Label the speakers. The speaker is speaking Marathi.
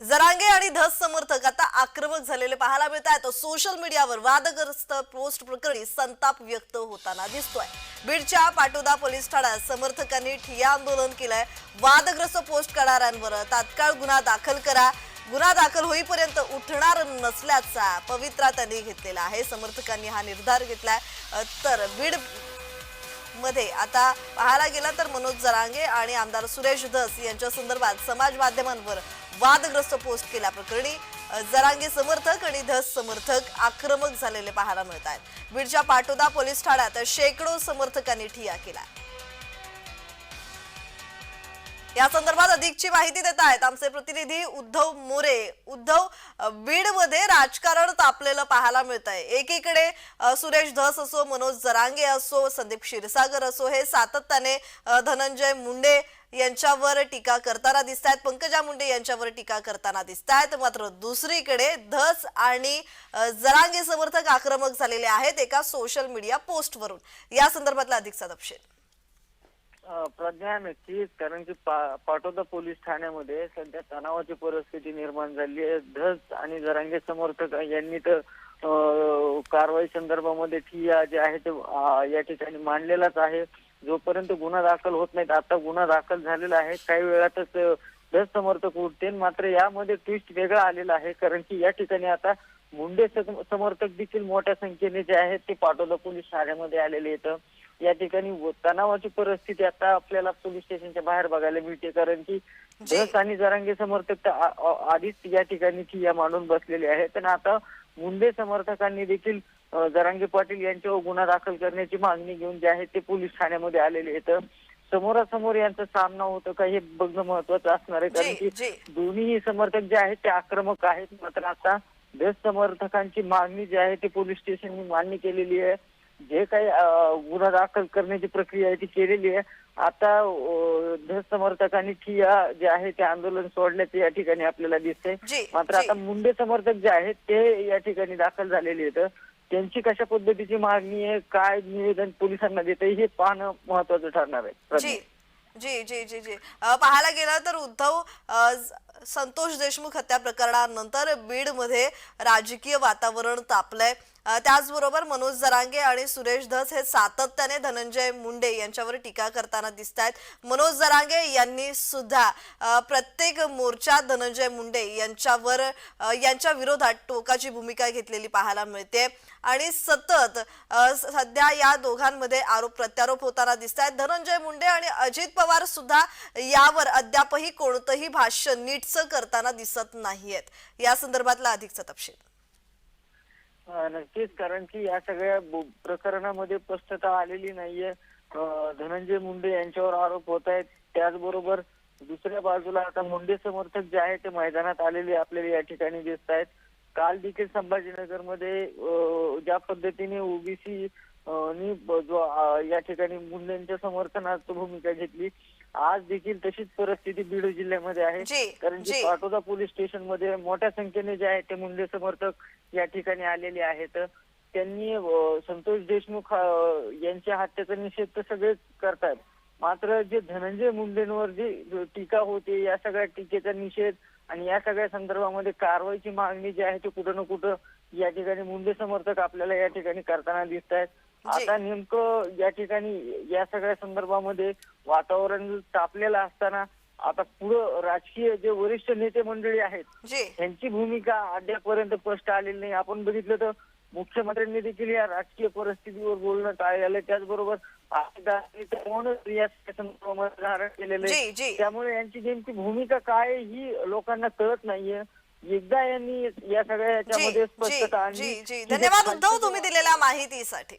Speaker 1: जरांगे आणि धस समर्थक आता आक्रमक झालेले पाहायला मिळत आहेत। सोशल मीडियावर वादग्रस्त पोस्ट प्रकरणी संताप व्यक्त होताना दिसतोय। बीडच्या पाटोदा पोलीस ठाण्यात समर्थकांनी ठिय्या आंदोलन केलंय। वादग्रस्त पोस्ट करणाऱ्यांवर तात्काळ गुन्हा दाखल करा, गुन्हा दाखल होईपर्यंत उठणार नसल्याचा पवित्रा त्यांनी घेतलेला आहे। समर्थकांनी हा निर्धार घेतलाय। तर बीड मध्ये आता पाहायला गेला तर मनोज जरांगे आणि आमदार सुरेश धस यांच्या संदर्भात समाज माध्यमांवर वादग्रस्त पोस्ट केल्याप्रकरणी जरांगे समर्थक आणि धस समर्थक आक्रमक झालेले पाहायला मिळत आहेत। बीडच्या पाटोदा पोलीस ठाण्यात शेकडो समर्थकांनी ठिय्या केला। या संदर्भात अधिकची माहिती देत आहेत आमचे प्रतिनिधी उद्धव मोरे। उद्धव, बीड मध्ये राजकारण तापलेलं पाहायला मिळत आहे। एकीकडे सुरेश धस असो, मनोज जरांगे असो, संदीप क्षीरसागर असो, हे सातत्याने धनंजय मुंडे यांच्यावर टीका करताना दिसतायत, पंकजा मुंडे यांच्यावर टीका करताना दिसतायत। मात्र दुसरीकडे धस आणि जरांगे समर्थक आक्रमक झालेले आहेत एका सोशल मीडिया पोस्टवरून। या संदर्भातला अधिकचा तपशील
Speaker 2: प्रज्ञा, नक्कीच, कारण की पाटोदा पोलीस ठाण्यामध्ये सध्या तणावाची परिस्थिती निर्माण झाली आहे। धस आणि जरांगे समर्थक यांनी तर कारवाई संदर्भामध्ये ठिय्या जे आहे ते या ठिकाणी मांडलेलाच आहे। जोपर्यंत गुन्हा दाखल होत नाहीत, आता गुन्हा दाखल झालेला आहे, काही वेळातच धस समर्थक उठतील। मात्र यामध्ये ट्विस्ट वेगळा आलेला आहे, कारण की या ठिकाणी आता मुंडे समर्थक देखील मोठ्या संख्येने जे आहेत ते पाटोदा पोलीस ठाण्यामध्ये आलेले आहेत। या ठिकाणी तणावाची परिस्थिती आता आपल्याला पोलीस स्टेशनच्या बाहेर बघायला मिळते, कारण की धस आणि जरांगे समर्थक आधीच या ठिकाणी ठिय्या मांडून बसलेले आहेत। आणि आता मुंडे समर्थकांनी देखील जरांगे पाटील यांच्यावर गुन्हा दाखल करण्याची मागणी घेऊन जे आहे ते पोलीस ठाण्यामध्ये आलेले आहेत। समोरासमोर यांचा सामना होतो का हे बघणं महत्वाचं असणार आहे, कारण की दोन्ही समर्थक जे आहेत ते आक्रमक आहेत। मात्र आता धस समर्थकांची मागणी जी आहे ते पोलीस स्टेशनने मान्य केलेली आहे। जे काही गुन्हा दाखल करण्याची प्रक्रिया आहे ती केलेली आहे। आता धस समर्थकांनी ठिय्या जे आहे ते आंदोलन सोडल्याचे या ठिकाणी आपल्याला दिसतंय। मात्र आता मुंडे समर्थक जे आहेत ते या ठिकाणी दाखल झालेले आहेत। त्यांची कशा पद्धतीची मागणी आहे, काय निवेदन पोलिसांना देत आहे, हे पाहणं महत्वाचं ठरणार आहे।
Speaker 1: जी जी जी जी पाहायला गेलं तर उद्धव, संतोष देशमुख हत्या प्रकरणानंतर बीड मध्ये राजकीय वातावरण तापलंय। त्याचबरोबर मनोज जरांगे आणि सुरेश धस हे सातत्याने धनंजय मुंडे यांच्यावर टीका करताना दिसतायत। मनोज जरांगे यांनी सुद्धा प्रत्येक मोर्चात धनंजय मुंडे यांच्या विरोधात टोकाची भूमिका घेतलेली पाहायला मिळते आणि सतत सध्या या दोघांमध्ये आरोप प्रत्यारोप होताना दिसतायत। धनंजय मुंडे आणि अजित पवार सुद्धा यावर अद्यापही कोणतंही भाष्य नीटसं करताना दिसत नाहीयेत। या संदर्भातला अधिकचा तपशील
Speaker 2: नक्कीच, कारण की या सगळ्या प्रकरणामध्ये स्पष्टता आलेली नाहीये। धनंजय मुंडे यांच्यावर आरोप होत आहेत, त्याचबरोबर दुसऱ्या बाजूला आता मुंडे समर्थक जे आहेत ते मैदानात आलेले आपल्याला या ठिकाणी दिसत आहेत। काल देखील संभाजीनगरमध्ये ज्या पद्धतीने ओबीसी नी जो या ठिकाणी मुंडेंच्या समर्थनार्थ भूमिका घेतली, आज देखील तशीच परिस्थिती बीड जिल्ह्यामध्ये आहे। कारण की पाटोदा पोलीस स्टेशन मध्ये मोठ्या संख्येने जे आहे ते मुंडे समर्थक या ठिकाणी आलेले आहेत। त्यांनी संतोष देशमुख यांच्या हत्येचा निषेध तर सगळेच करतात, मात्र जे धनंजय मुंडेंवर जी टीका होते, या सगळ्या टीकेचा निषेध आणि या सगळ्या संदर्भामध्ये कारवाईची मागणी जी आहे ती कुठं ना कुठं या ठिकाणी मुंडे समर्थक आपल्याला या ठिकाणी करताना दिसत आहेत। आता नेमकं या ठिकाणी या सगळ्या संदर्भामध्ये वातावरण तापलेलं असताना आता पुढं राजकीय जे वरिष्ठ नेते मंडळी आहेत त्यांची भूमिका अद्यापर्यंत स्पष्ट आलेली नाही। आपण बघितलं तर मुख्यमंत्र्यांनी देखील या राजकीय परिस्थितीवर बोलणं टाळलं, त्याचबरोबर धारण केलेलं आहे। त्यामुळे यांची नेमकी भूमिका काय ही लोकांना कळत नाहीये। एकदा यांनी या सगळ्या याच्यामध्ये स्पष्टता आणली।
Speaker 1: धन्यवाद उद्धव, तुम्ही दिलेल्या माहितीसाठी।